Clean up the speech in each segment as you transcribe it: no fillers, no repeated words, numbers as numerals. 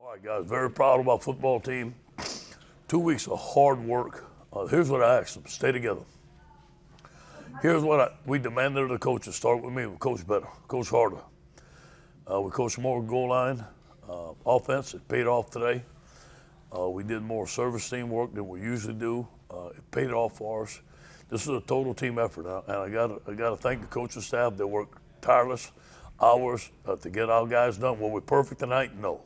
All right, guys, very proud of our football team. 2 weeks of hard work. Here's what I asked them: stay together. Here's what we demanded of the coaches. Start with me. We coach better, coach harder. We coached more goal line offense. It paid off today. We did more service team work than we usually do. It paid off for us. This is a total team effort, and I got to thank the coaching staff. They worked tireless hours to get our guys done. Were we perfect tonight? No.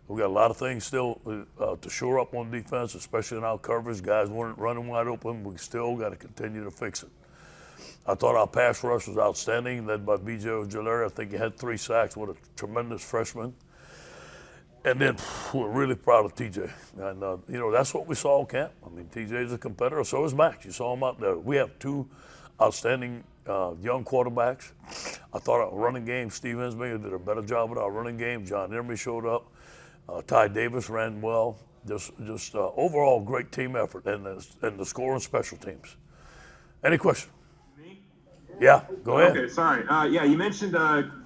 We got a lot of things still to shore up on defense, especially in our coverage. Guys weren't running wide open. We still got to continue to fix it. I thought our pass rush was outstanding, led by B.J. Ojulari. I think he had 3 sacks. What a tremendous freshman. And then we're really proud of T.J. And, that's what we saw in camp. I mean, T.J. is a competitor. So is Max. You saw him out there. We have 2 outstanding young quarterbacks. I thought our running game, Steve Ensminger did a better job with our running game. John Emery showed up. Ty Davis ran well. Just overall great team effort and the score on special teams. Any question? Me? Yeah, go ahead. Okay, sorry. You mentioned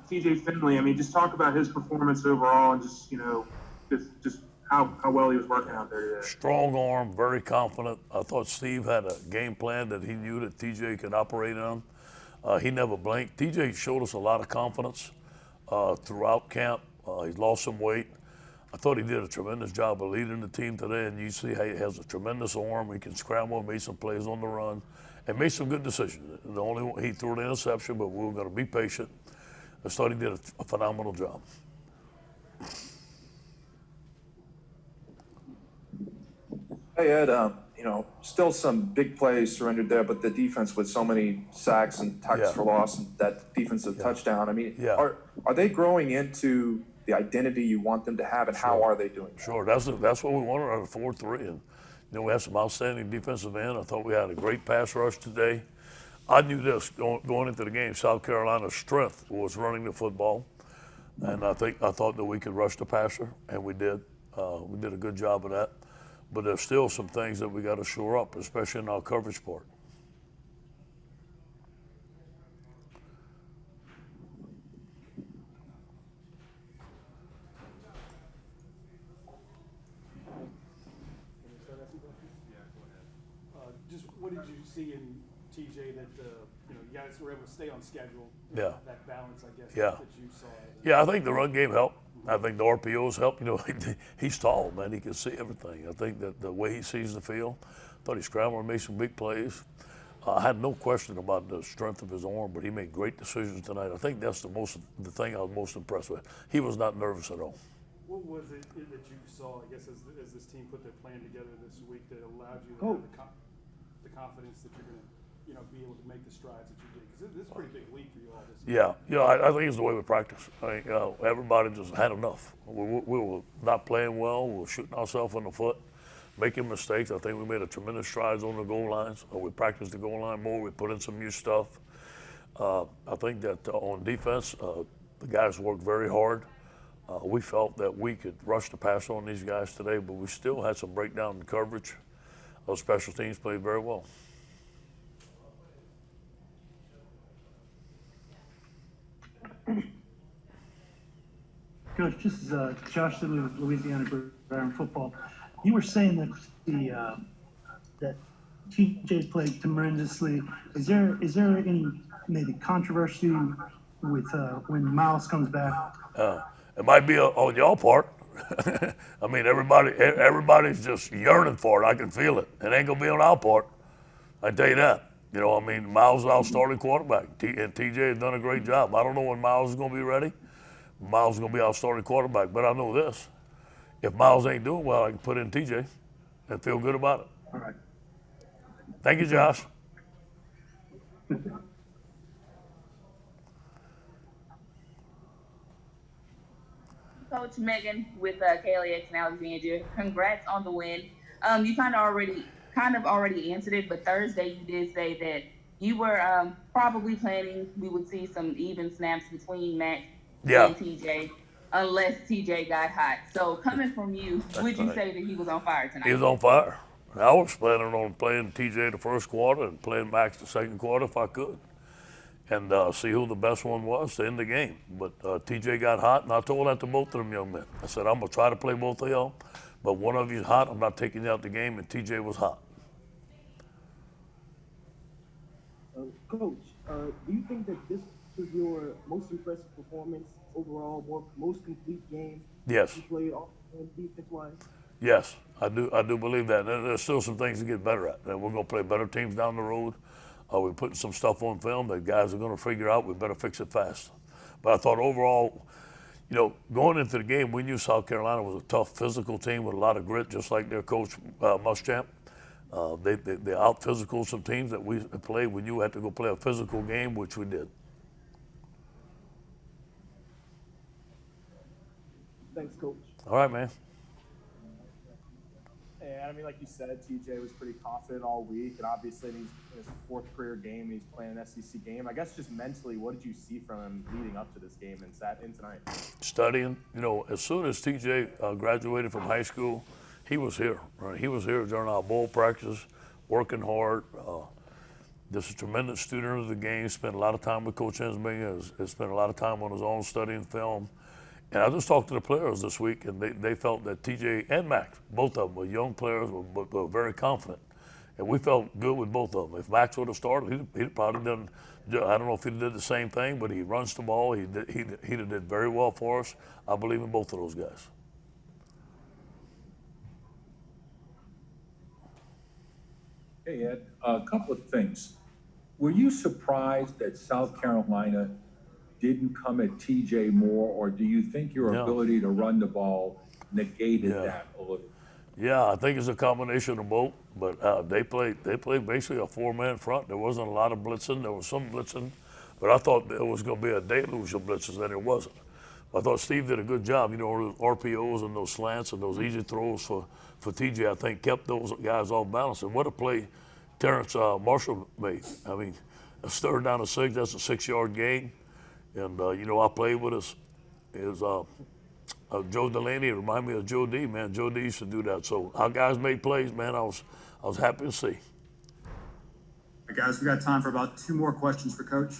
T.J. Finley. I mean, just talk about his performance overall and just how well he was working out there today. Strong arm, very confident. I thought Steve had a game plan that he knew that T.J. could operate on. He never blinked. T.J. showed us a lot of confidence throughout camp. He lost some weight. I thought he did a tremendous job of leading the team today, and you see he has a tremendous arm. He can scramble, made some plays on the run, and made some good decisions. The only one, he threw an interception, but we were going to be patient. I thought he did a phenomenal job. Hey, Ed, still some big plays surrendered there, but the defense with so many sacks and tackles for loss and that defensive touchdown, I mean, are they growing into the identity you want them to have, and how are they doing that? Sure, that's what we wanted out of 4-3. And we had some outstanding defensive end. I thought we had a great pass rush today. I knew this going into the game. South Carolina's strength was running the football, and I thought that we could rush the passer, and we did. We did a good job of that. But there's still some things that we got to shore up, especially in our coverage part. Just what did you see in T.J. that you guys were able to stay on schedule? Yeah. That balance, I guess, Yeah. that you saw. Yeah, I think the run game helped. I think the RPOs helped. He's tall, man. He can see everything. I think that the way he sees the field, thought he scrambled and made some big plays. I had no question about the strength of his arm, but he made great decisions tonight. I think that's the thing I was most impressed with. He was not nervous at all. What was it that you saw, I guess, as this team put their plan together this week that allowed you to have the confidence that you're going to, be able to make the strides that you did? Because this is a pretty big leap for you all this year. Yeah, I think it's the way we practice. I think everybody just had enough. We were not playing well. We were shooting ourselves in the foot, making mistakes. I think we made a tremendous strides on the goal lines. We practiced the goal line more. We put in some new stuff. I think that on defense, the guys worked very hard. We felt that we could rush the passer on these guys today, but we still had some breakdown in coverage. Those special teams played very well. Coach, this is Josh Sidley with Louisiana Brown Football. You were saying that that T.J. played tremendously. Is there any maybe controversy with when Miles comes back? It might be on your part. I mean, everybody's just yearning for it. I can feel it. It ain't gonna be on our part. I tell you that. Miles is our starting quarterback, and T.J. has done a great job. I don't know when Miles is gonna be ready. Miles is gonna be our starting quarterback, but I know this: if Miles ain't doing well, I can put in T.J. and feel good about it. All right. Thank you, Josh. Coach Megan with KLX and Alexandria. Congrats on the win. You kind of already answered it, but Thursday you did say that you were probably planning we would see some even snaps between Max and TJ, unless TJ got hot. So coming from you, would you say that he was on fire tonight? He was on fire. I was planning on playing TJ the first quarter and playing Max the second quarter if I could. and see who the best one was to end the game. But T.J. got hot, and I told that to both of them young men. I said, I'm going to try to play both of y'all, but one of you's hot, I'm not taking you out the game, and T.J. was hot. Coach, do you think that this was your most impressive performance overall, most complete game Yes. you played off defense-wise? Yes, I do believe that. There's still some things to get better at. And we're going to play better teams down the road. We're putting some stuff on film that guys are going to figure out. We better fix it fast. But I thought overall, going into the game, we knew South Carolina was a tough physical team with a lot of grit, just like their coach, Muschamp. They out-physical some teams that we played. We knew we had to go play a physical game, which we did. Thanks, Coach. All right, man. And I mean, like you said, TJ was pretty confident all week, and obviously he's in his fourth career game. He's playing an SEC game. I guess just mentally, what did you see from him leading up to this game and tonight? Studying. As soon as TJ graduated from high school, he was here. Right? He was here during our bowl practice, working hard. Just a tremendous student of the game. Spent a lot of time with Coach Ensminger. Has spent a lot of time on his own studying film. And I just talked to the players this week, and they felt that TJ and Max, both of them were young players, but were very confident. And we felt good with both of them. If Max would have started, he'd probably done, I don't know if he did the same thing, but he runs the ball. He did very well for us. I believe in both of those guys. Hey, Ed, a couple of things. Were you surprised that South Carolina didn't come at TJ more, or do you think your ability to run the ball negated that a little? Yeah, I think it's a combination of both, but they played basically a four-man front. There wasn't a lot of blitzing. There was some blitzing, but I thought there was going to be a deluge of blitzes, and it wasn't. I thought Steve did a good job, RPOs and those slants and those easy throws for TJ, I think kept those guys off balance. And what a play Terrence Marshall made. I mean, a third down to 6, that's a 6-yard gain. And, I played with us. Joe Delaney. It reminded me of Joe D, man. Joe D used to do that. So our guys made plays, man. I was happy to see. Hey, guys, we got time for about 2 more questions for Coach.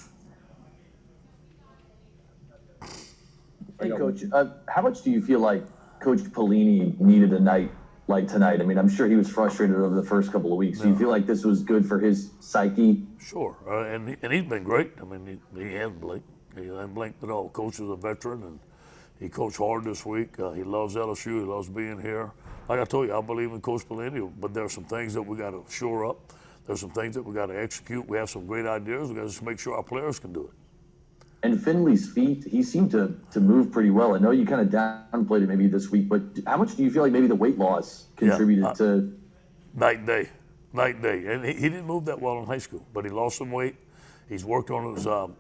Hey, Coach, how much do you feel like Coach Pelini needed a night like tonight? I mean, I'm sure he was frustrated over the first couple of weeks. Do you feel like this was good for his psyche? Sure, and he's been great. I mean, he hasn't blinked. He hasn't blinked at all. Coach is a veteran, and he coached hard this week. He loves LSU. He loves being here. Like I told you, I believe in Coach Pelini, but there are some things that we got to shore up. There's some things that we got to execute. We have some great ideas. We got to just make sure our players can do it. And Finley's feet, he seemed to move pretty well. I know you kind of downplayed it maybe this week, but how much do you feel like maybe the weight loss contributed to? Night and day. And he didn't move that well in high school, but he lost some weight. He's worked on his, I'm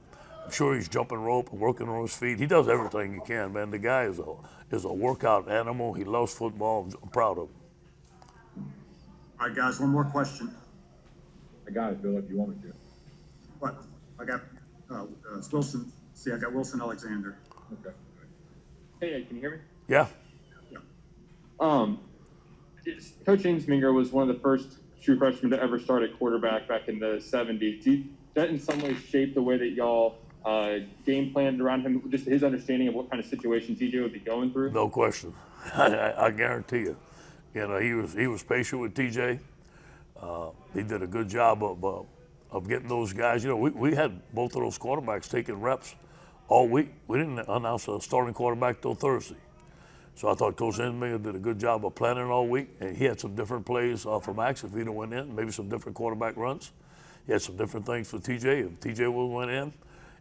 sure he's jumping rope and working on his feet. He does everything he can, man. The guy is a workout animal. He loves football. I'm proud of him. All right, guys, one more question. I got it, Bill, if you want me to. What? I got it's Wilson. See, I got Wilson Alexander. Okay. Hey, can you hear me? Yeah. Coach Ensminger was one of the first true freshmen to ever start at quarterback back in the 70s. Did that in some ways shape the way that y'all game planned around him, just his understanding of what kind of situations TJ would be going through? No question. I guarantee you. He was patient with TJ. He did a good job of getting those guys. We had both of those quarterbacks taking reps all week. We didn't announce a starting quarterback till Thursday. So I thought Coach Ensminger did a good job of planning all week, and he had some different plays for Max if he'd have went in, maybe some different quarterback runs. He had some different things for TJ if TJ would have went in.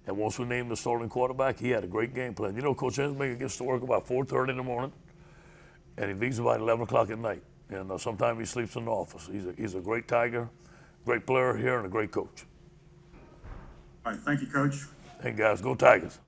And once we named the starting quarterback, he had a great game plan. Coach Ensminger gets to work about 4:30 in the morning, and he leaves about 11 o'clock at night. And sometimes he sleeps in the office. He's a great Tiger, great player here, and a great coach. All right, thank you, Coach. Hey, guys, go Tigers.